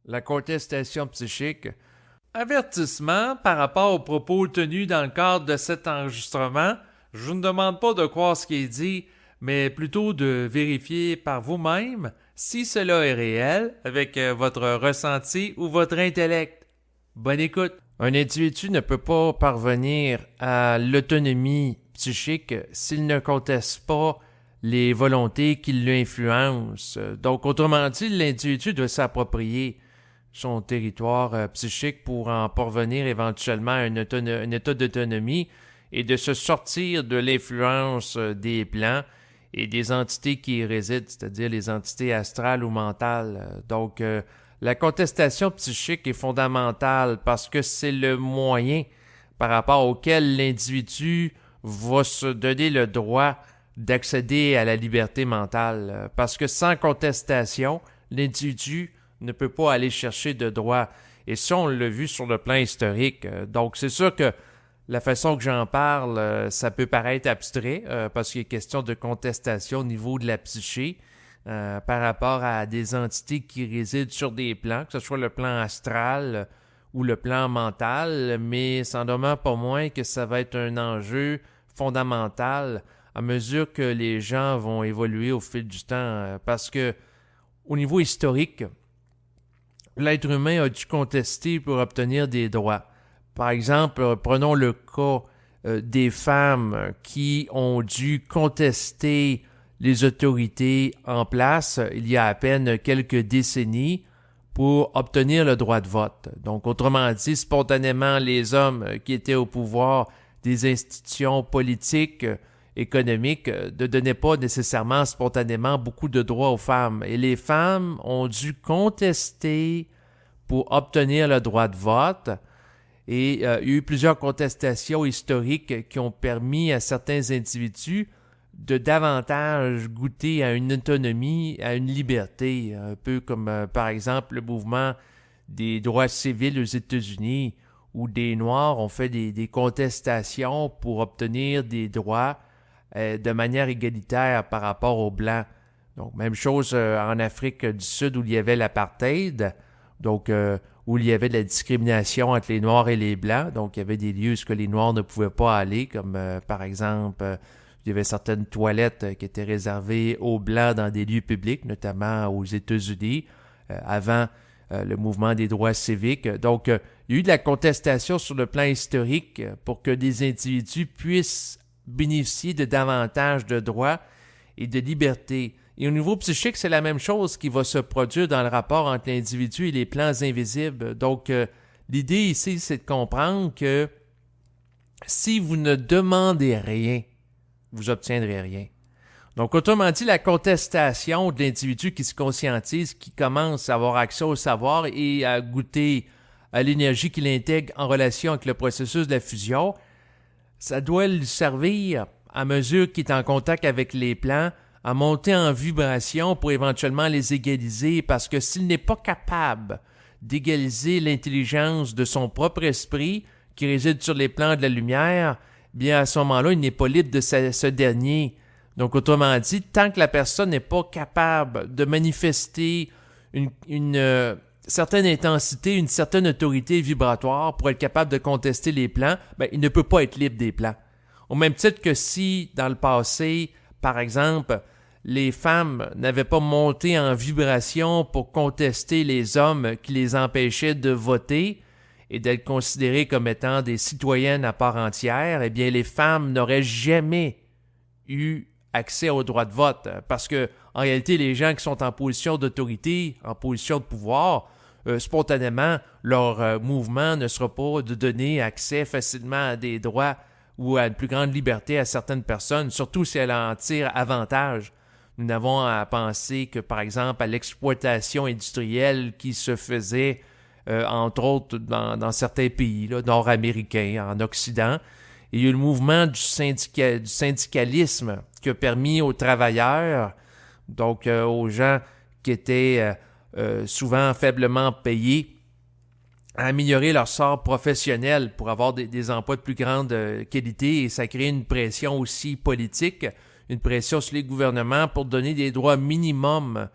La contestation psychique. Avertissement par rapport aux propos tenus dans le cadre de cet enregistrement. Je ne demande pas de croire ce qui est dit, mais plutôt de vérifier par vous-même si cela est réel avec votre ressenti ou votre intellect. Bonne écoute. Un individu ne peut pas parvenir à l'autonomie psychique s'il ne conteste pas les volontés qui l'influencent. Donc, autrement dit, l'individu doit s'approprier son territoire psychique pour en parvenir éventuellement à un état d'autonomie et de se sortir de l'influence des plans et des entités qui y résident, c'est-à-dire les entités astrales ou mentales. Donc, la contestation psychique est fondamentale parce que c'est le moyen par rapport auquel l'individu va se donner le droit d'accéder à la liberté mentale. Parce que sans contestation, l'individu ne peut pas aller chercher de droit. Et ça, on l'a vu sur le plan historique. Donc, c'est sûr que la façon que j'en parle, ça peut paraître abstrait parce qu'il est question de contestation au niveau de la psyché par rapport à des entités qui résident sur des plans, que ce soit le plan astral ou le plan mental, mais ça n'en demeure pas moins que ça va être un enjeu fondamental à mesure que les gens vont évoluer au fil du temps. Parce que au niveau historique, l'être humain a dû contester pour obtenir des droits. Par exemple, prenons le cas des femmes qui ont dû contester les autorités en place il y a à peine quelques décennies pour obtenir le droit de vote. Donc, autrement dit, spontanément, les hommes qui étaient au pouvoir des institutions politiques, économiques, ne donnaient pas nécessairement spontanément beaucoup de droits aux femmes. Et les femmes ont dû contester pour obtenir le droit de vote. Et il y a eu plusieurs contestations historiques qui ont permis à certains individus de davantage goûter à une autonomie, à une liberté, un peu comme par exemple le mouvement des droits civils aux États-Unis, où des Noirs ont fait des contestations pour obtenir des droits de manière égalitaire par rapport aux Blancs. Donc, même chose en Afrique du Sud où il y avait l'apartheid, donc où il y avait de la discrimination entre les Noirs et les Blancs. Donc, il y avait des lieux où les Noirs ne pouvaient pas aller, comme par exemple, il y avait certaines toilettes qui étaient réservées aux Blancs dans des lieux publics, notamment aux États-Unis, avant le mouvement des droits civiques. Donc, il y a eu de la contestation sur le plan historique pour que des individus puissent bénéficier de davantage de droits et de libertés. Et au niveau psychique, c'est la même chose qui va se produire dans le rapport entre l'individu et les plans invisibles. Donc, l'idée ici, c'est de comprendre que si vous ne demandez rien, vous obtiendrez rien. Donc, autrement dit, la contestation de l'individu qui se conscientise, qui commence à avoir accès au savoir et à goûter à l'énergie qu'il intègre en relation avec le processus de la fusion, ça doit lui servir, à mesure qu'il est en contact avec les plans, à monter en vibration pour éventuellement les égaliser, parce que s'il n'est pas capable d'égaliser l'intelligence de son propre esprit, qui réside sur les plans de la lumière, bien à ce moment-là, il n'est pas libre de ce dernier. Donc, autrement dit, tant que la personne n'est pas capable de manifester une certaine intensité, une certaine autorité vibratoire pour être capable de contester les plans, ben, il ne peut pas être libre des plans. Au même titre que si, dans le passé, par exemple, les femmes n'avaient pas monté en vibration pour contester les hommes qui les empêchaient de voter et d'être considérées comme étant des citoyennes à part entière, eh bien, les femmes n'auraient jamais eu accès au droit de vote. Parce que, en réalité, les gens qui sont en position d'autorité, en position de pouvoir, spontanément, leur mouvement ne sera pas de donner accès facilement à des droits ou à une plus grande liberté à certaines personnes, surtout si elles en tirent avantage. Nous n'avons à penser que, par exemple, à l'exploitation industrielle qui se faisait, entre autres, dans certains pays là, nord-américains, en Occident. Et il y a eu le mouvement du syndicalisme qui a permis aux travailleurs, donc aux gens qui étaient souvent faiblement payés, à améliorer leur sort professionnel pour avoir des emplois de plus grande qualité, et ça crée une pression aussi politique, une pression sur les gouvernements pour donner des droits minimums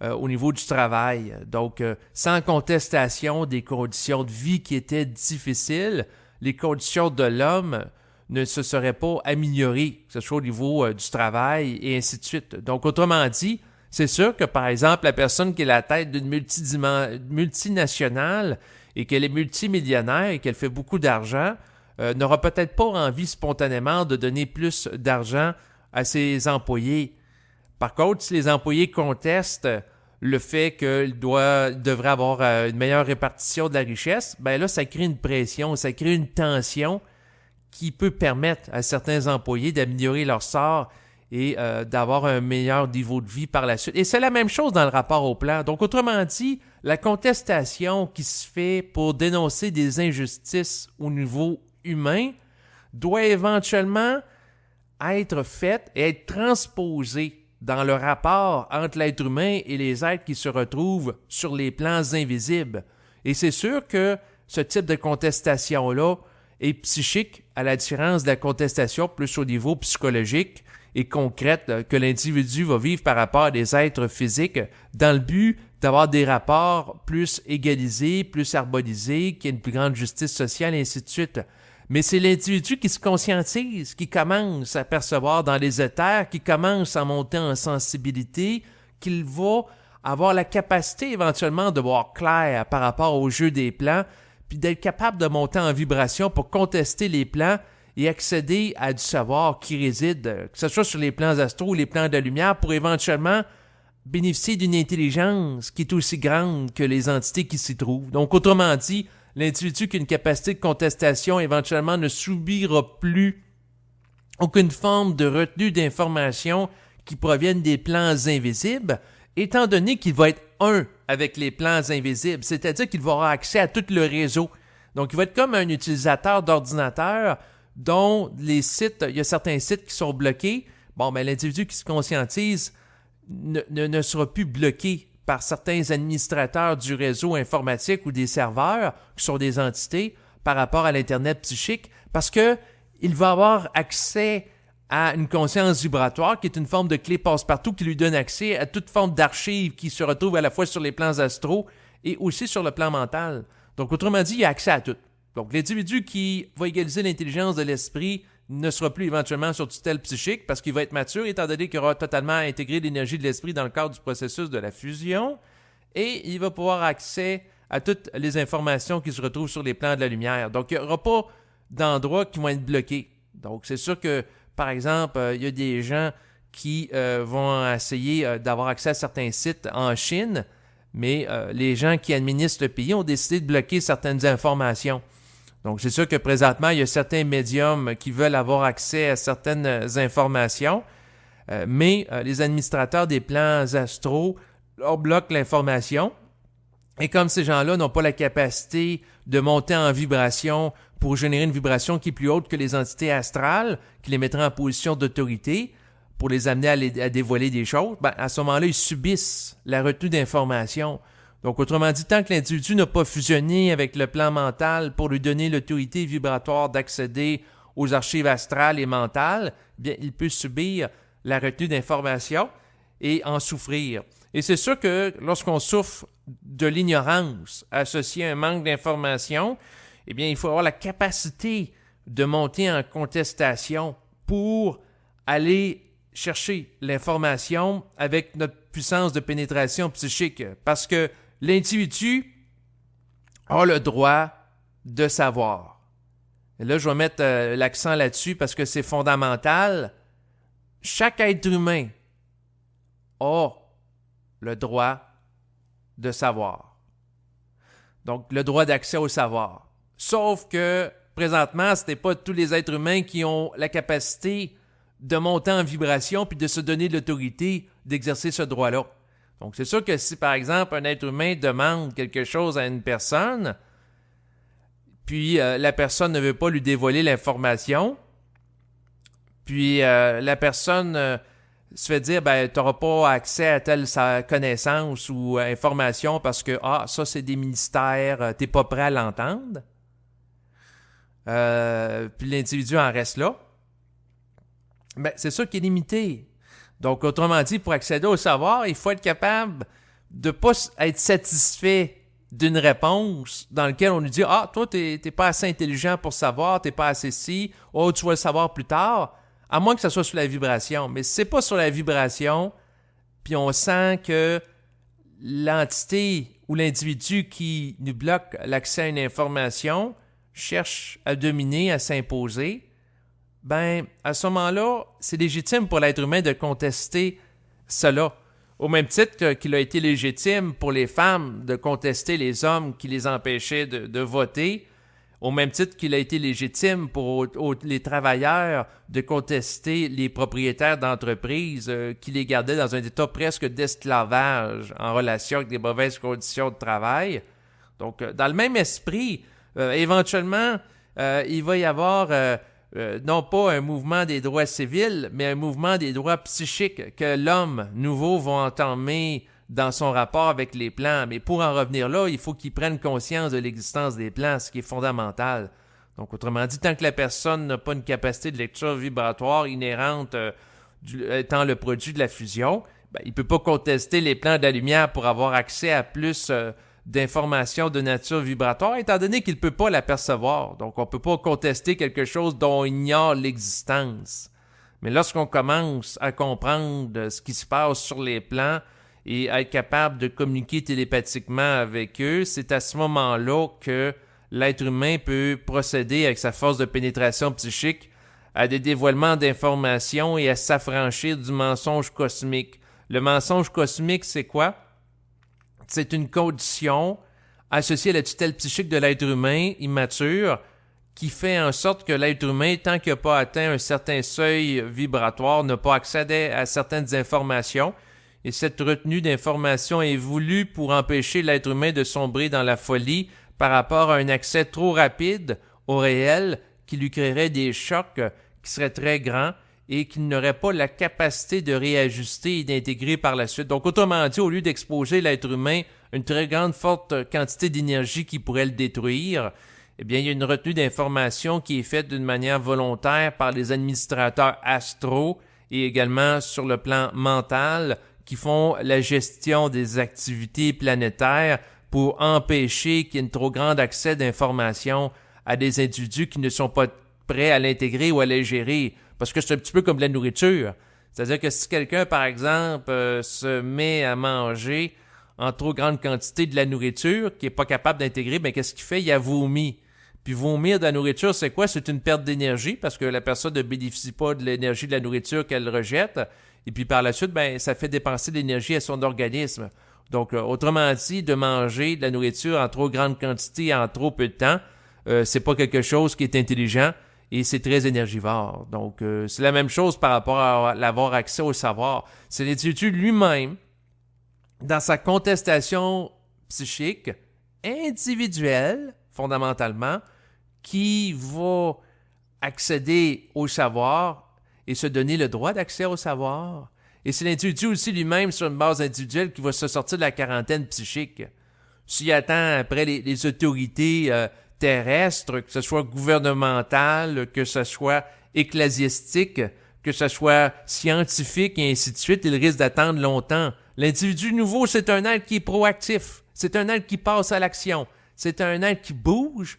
au niveau du travail. Donc, sans contestation des conditions de vie qui étaient difficiles, les conditions de l'homme ne se seraient pas améliorées, que ce soit au niveau du travail et ainsi de suite. Donc, autrement dit, c'est sûr que, par exemple, la personne qui est la tête d'une multinationale et qu'elle est multimillionnaire et qu'elle fait beaucoup d'argent, n'aura peut-être pas envie spontanément de donner plus d'argent à ses employés. Par contre, si les employés contestent le fait qu'ils devraient avoir une meilleure répartition de la richesse, ben là, ça crée une pression, ça crée une tension qui peut permettre à certains employés d'améliorer leur sort et d'avoir un meilleur niveau de vie par la suite. Et c'est la même chose dans le rapport au plan. Donc, autrement dit, la contestation qui se fait pour dénoncer des injustices au niveau humain doit éventuellement être faite et être transposée dans le rapport entre l'être humain et les êtres qui se retrouvent sur les plans invisibles. Et c'est sûr que ce type de contestation-là est psychique, à la différence de la contestation plus au niveau psychologique et concrète que l'individu va vivre par rapport à des êtres physiques dans le but d'avoir des rapports plus égalisés, plus harmonisés, qu'il y ait une plus grande justice sociale, et ainsi de suite. Mais c'est l'individu qui se conscientise, qui commence à percevoir dans les éthers, qui commence à monter en sensibilité, qu'il va avoir la capacité éventuellement de voir clair par rapport au jeu des plans, puis d'être capable de monter en vibration pour contester les plans et accéder à du savoir qui réside, que ce soit sur les plans astraux ou les plans de la lumière, pour éventuellement bénéficier d'une intelligence qui est aussi grande que les entités qui s'y trouvent. Donc, autrement dit, l'individu qui a une capacité de contestation éventuellement ne subira plus aucune forme de retenue d'informations qui proviennent des plans invisibles, étant donné qu'il va être un avec les plans invisibles, c'est-à-dire qu'il va avoir accès à tout le réseau. Donc, il va être comme un utilisateur d'ordinateur dont les sites, il y a certains sites qui sont bloqués. Bon, ben l'individu qui se conscientise ne sera plus bloqué par certains administrateurs du réseau informatique ou des serveurs, qui sont des entités, par rapport à l'Internet psychique, parce que il va avoir accès à une conscience vibratoire, qui est une forme de clé passe-partout qui lui donne accès à toute forme d'archives qui se retrouvent à la fois sur les plans astraux et aussi sur le plan mental. Donc, autrement dit, il a accès à tout. Donc, l'individu qui va égaliser l'intelligence de l'esprit ne sera plus éventuellement sur tutelle psychique parce qu'il va être mature, étant donné qu'il aura totalement intégré l'énergie de l'esprit dans le cadre du processus de la fusion, et il va pouvoir accès à toutes les informations qui se retrouvent sur les plans de la lumière. Donc, il n'y aura pas d'endroits qui vont être bloqués. Donc, c'est sûr que, par exemple, il y a des gens qui vont essayer d'avoir accès à certains sites en Chine, mais les gens qui administrent le pays ont décidé de bloquer certaines informations. Donc, c'est sûr que présentement, il y a certains médiums qui veulent avoir accès à certaines informations, mais les administrateurs des plans astraux leur bloquent l'information. Et comme ces gens-là n'ont pas la capacité de monter en vibration pour générer une vibration qui est plus haute que les entités astrales, qui les mettraient en position d'autorité pour les amener à dévoiler des choses, ben, à ce moment-là, ils subissent la retenue d'informations. Donc, autrement dit, tant que l'individu n'a pas fusionné avec le plan mental pour lui donner l'autorité vibratoire d'accéder aux archives astrales et mentales, bien, il peut subir la retenue d'informations et en souffrir. Et c'est sûr que lorsqu'on souffre de l'ignorance associée à un manque d'information, eh bien, il faut avoir la capacité de monter en contestation pour aller chercher l'information avec notre puissance de pénétration psychique. Parce que l'individu a le droit de savoir. Et là, je vais mettre l'accent là-dessus parce que c'est fondamental. Chaque être humain a le droit de savoir. Donc, le droit d'accès au savoir. Sauf que, présentement, ce n'est pas tous les êtres humains qui ont la capacité de monter en vibration puis de se donner l'autorité d'exercer ce droit-là. Donc, c'est sûr que si, par exemple, un être humain demande quelque chose à une personne, puis la personne ne veut pas lui dévoiler l'information, puis la personne se fait dire, ben, tu n'auras pas accès à telle connaissance ou information parce que, ça, c'est des ministères, tu n'es pas prêt à l'entendre. Puis l'individu en reste là. Ben, c'est sûr qu'il est limité. Donc, autrement dit, pour accéder au savoir, il faut être capable de pas être satisfait d'une réponse dans laquelle on nous dit « Ah, toi, t'es pas assez intelligent pour savoir, t'es pas assez si, oh, tu vas le savoir plus tard », à moins que ça soit sur la vibration. Mais si c'est pas sur la vibration, puis on sent que l'entité ou l'individu qui nous bloque l'accès à une information cherche à dominer, à s'imposer, ben, à ce moment-là, c'est légitime pour l'être humain de contester cela. Au même titre qu'il a été légitime pour les femmes de contester les hommes qui les empêchaient de voter, au même titre qu'il a été légitime pour les travailleurs de contester les propriétaires d'entreprises qui les gardaient dans un état presque d'esclavage en relation avec des mauvaises conditions de travail. Donc, dans le même esprit, éventuellement, il va y avoir non pas un mouvement des droits civils, mais un mouvement des droits psychiques que l'homme nouveau va entamer dans son rapport avec les plans. Mais pour en revenir là, il faut qu'il prenne conscience de l'existence des plans, ce qui est fondamental. Donc, autrement dit, tant que la personne n'a pas une capacité de lecture vibratoire inhérente étant le produit de la fusion, ben, il ne peut pas contester les plans de la lumière pour avoir accès à plus d'informations de nature vibratoire, étant donné qu'il ne peut pas l'apercevoir. Donc, on ne peut pas contester quelque chose dont on ignore l'existence. Mais lorsqu'on commence à comprendre ce qui se passe sur les plans et à être capable de communiquer télépathiquement avec eux, c'est à ce moment-là que l'être humain peut procéder avec sa force de pénétration psychique à des dévoilements d'informations et à s'affranchir du mensonge cosmique. Le mensonge cosmique, c'est quoi? C'est une condition associée à la tutelle psychique de l'être humain immature qui fait en sorte que l'être humain, tant qu'il n'a pas atteint un certain seuil vibratoire, n'a pas accès à certaines informations. Et cette retenue d'informations est voulue pour empêcher l'être humain de sombrer dans la folie par rapport à un accès trop rapide au réel qui lui créerait des chocs qui seraient très grands et qu'il n'aurait pas la capacité de réajuster et d'intégrer par la suite. Donc, autrement dit, au lieu d'exposer l'être humain à une très grande forte quantité d'énergie qui pourrait le détruire, eh bien, il y a une retenue d'informations qui est faite d'une manière volontaire par les administrateurs astraux et également sur le plan mental qui font la gestion des activités planétaires pour empêcher qu'il y ait un trop grand accès d'informations à des individus qui ne sont pas prêts à l'intégrer ou à la gérer. Parce que c'est un petit peu comme de la nourriture. C'est-à-dire que si quelqu'un, par exemple, se met à manger en trop grande quantité de la nourriture, qui n'est pas capable d'intégrer, bien qu'est-ce qu'il fait? Il a vomi. Puis vomir de la nourriture, c'est quoi? C'est une perte d'énergie parce que la personne ne bénéficie pas de l'énergie de la nourriture qu'elle rejette. Et puis par la suite, ben, ça fait dépenser de l'énergie à son organisme. Donc, autrement dit, de manger de la nourriture en trop grande quantité en trop peu de temps, c'est pas quelque chose qui est intelligent et c'est très énergivore. Donc, c'est la même chose par rapport à l'avoir accès au savoir. C'est l'individu lui-même, dans sa contestation psychique, individuelle, fondamentalement, qui va accéder au savoir et se donner le droit d'accès au savoir. Et c'est l'individu aussi lui-même, sur une base individuelle, qui va se sortir de la quarantaine psychique. S'il attend après les autorités terrestres, que ce soit gouvernementales, que ce soit ecclésiastique, que ce soit scientifique et ainsi de suite, il risque d'attendre longtemps. L'individu nouveau, c'est un être qui est proactif. C'est un être qui passe à l'action. C'est un être qui bouge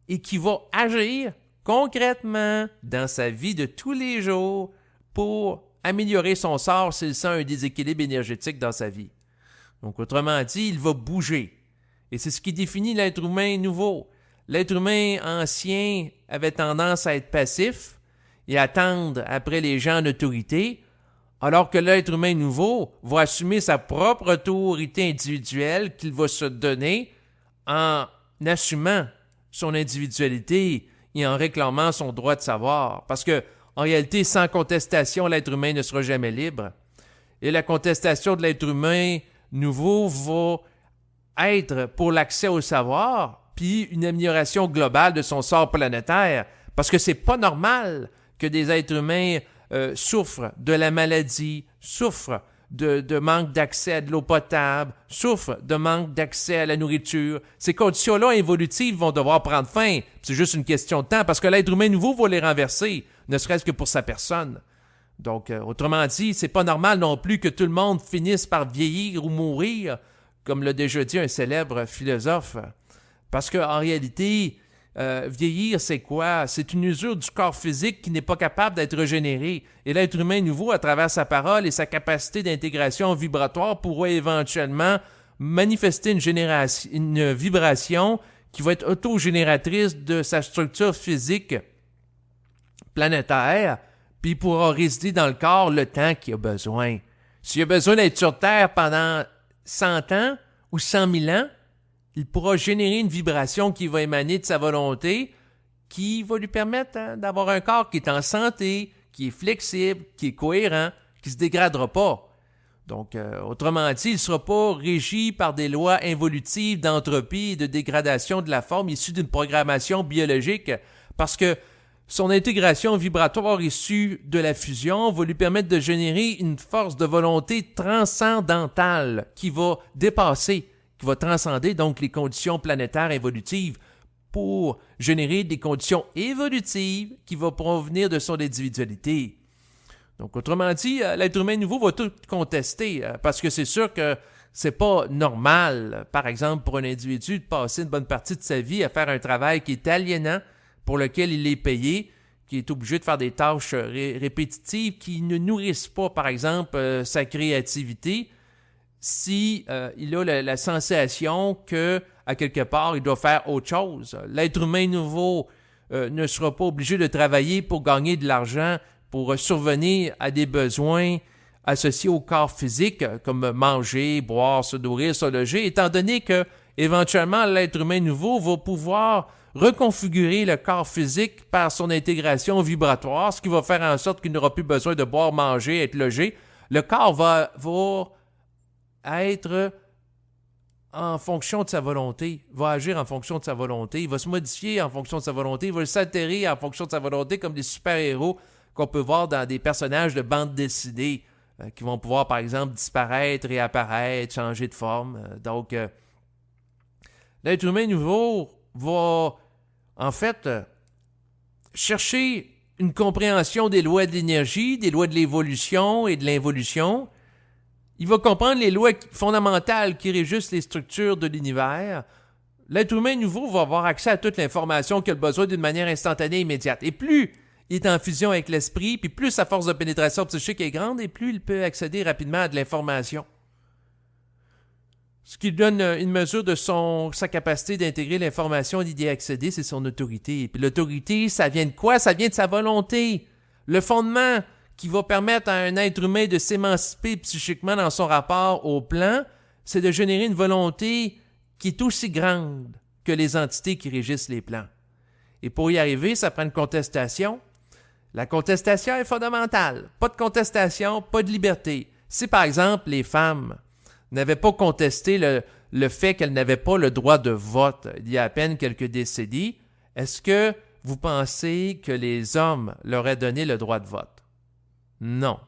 et qui va agir concrètement dans sa vie de tous les jours pour améliorer son sort s'il sent un déséquilibre énergétique dans sa vie. Donc, autrement dit, il va bouger. Et c'est ce qui définit l'être humain nouveau. L'être humain ancien avait tendance à être passif et à attendre après les gens en autorité, alors que l'être humain nouveau va assumer sa propre autorité individuelle qu'il va se donner en assumant son individualité et en réclamant son droit de savoir. Parce que, en réalité, sans contestation, l'être humain ne sera jamais libre. Et la contestation de l'être humain nouveau va être pour l'accès au savoir, puis une amélioration globale de son sort planétaire. Parce que c'est pas normal que des êtres humains souffrent de la maladie, souffrent de manque d'accès à de l'eau potable, souffrent de manque d'accès à la nourriture. Ces conditions-là évolutives vont devoir prendre fin. C'est juste une question de temps parce que l'être humain nouveau va les renverser, ne serait-ce que pour sa personne. Donc, autrement dit, c'est pas normal non plus que tout le monde finisse par vieillir ou mourir comme l'a déjà dit un célèbre philosophe. Parce qu'en réalité, vieillir, c'est quoi? C'est une usure du corps physique qui n'est pas capable d'être régénérée. Et l'être humain nouveau, à travers sa parole et sa capacité d'intégration vibratoire, pourra éventuellement manifester une vibration qui va être autogénératrice de sa structure physique planétaire, puis il pourra résider dans le corps le temps qu'il a besoin. S'il a besoin d'être sur Terre pendant 100 ans ou 100 000 ans, il pourra générer une vibration qui va émaner de sa volonté, qui va lui permettre d'avoir un corps qui est en santé, qui est flexible, qui est cohérent, qui ne se dégradera pas. Donc, autrement dit, il ne sera pas régi par des lois involutives d'entropie et de dégradation de la forme issues d'une programmation biologique, parce que son intégration vibratoire issue de la fusion va lui permettre de générer une force de volonté transcendantale qui va dépasser, qui va transcender donc les conditions planétaires évolutives pour générer des conditions évolutives qui vont provenir de son individualité. Donc, autrement dit, l'être humain nouveau va tout contester, parce que c'est sûr que c'est pas normal, par exemple, pour un individu de passer une bonne partie de sa vie à faire un travail qui est aliénant, pour lequel il est payé, qui est obligé de faire des tâches répétitives qui ne nourrissent pas, par exemple, sa créativité, si il a la sensation que, à quelque part, il doit faire autre chose. L'être humain nouveau ne sera pas obligé de travailler pour gagner de l'argent, pour survenir à des besoins associés au corps physique, comme manger, boire, se nourrir, se loger, étant donné que, éventuellement, l'être humain nouveau va pouvoir reconfigurer le corps physique par son intégration vibratoire, ce qui va faire en sorte qu'il n'aura plus besoin de boire, manger, être logé. Le corps va être en fonction de sa volonté, va agir en fonction de sa volonté, il va se modifier en fonction de sa volonté, il va s'altérer en fonction de sa volonté comme des super-héros qu'on peut voir dans des personnages de bande dessinée qui vont pouvoir, par exemple, disparaître, réapparaître, changer de forme. Donc, l'être humain nouveau va, en fait, chercher une compréhension des lois de l'énergie, des lois de l'évolution et de l'involution. Il va comprendre les lois fondamentales qui régissent les structures de l'univers. L'être humain nouveau va avoir accès à toute l'information qu'il a besoin d'une manière instantanée et immédiate. Et plus il est en fusion avec l'esprit, puis plus sa force de pénétration psychique est grande, et plus il peut accéder rapidement à de l'information. Ce qui donne une mesure de sa capacité d'intégrer l'information et d'y accéder, c'est son autorité. Et puis l'autorité, ça vient de quoi? Ça vient de sa volonté. Le fondement qui va permettre à un être humain de s'émanciper psychiquement dans son rapport au plan, c'est de générer une volonté qui est aussi grande que les entités qui régissent les plans. Et pour y arriver, ça prend une contestation. La contestation est fondamentale. Pas de contestation, pas de liberté. Si, par exemple, les femmes n'avaient pas contesté le fait qu'elles n'avaient pas le droit de vote il y a à peine quelques décennies, est-ce que vous pensez que les hommes leur aient donné le droit de vote? Non.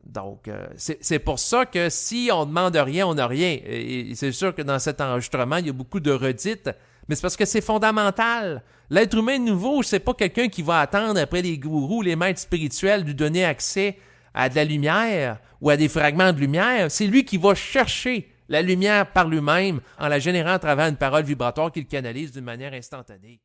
Donc, c'est pour ça que si on ne demande rien, on n'a rien. Et c'est sûr que dans cet enregistrement, il y a beaucoup de redites, mais c'est parce que c'est fondamental. L'être humain nouveau, c'est pas quelqu'un qui va attendre après les gourous, les maîtres spirituels, lui donner accès à de la lumière ou à des fragments de lumière. C'est lui qui va chercher la lumière par lui-même en la générant à travers une parole vibratoire qu'il canalise d'une manière instantanée.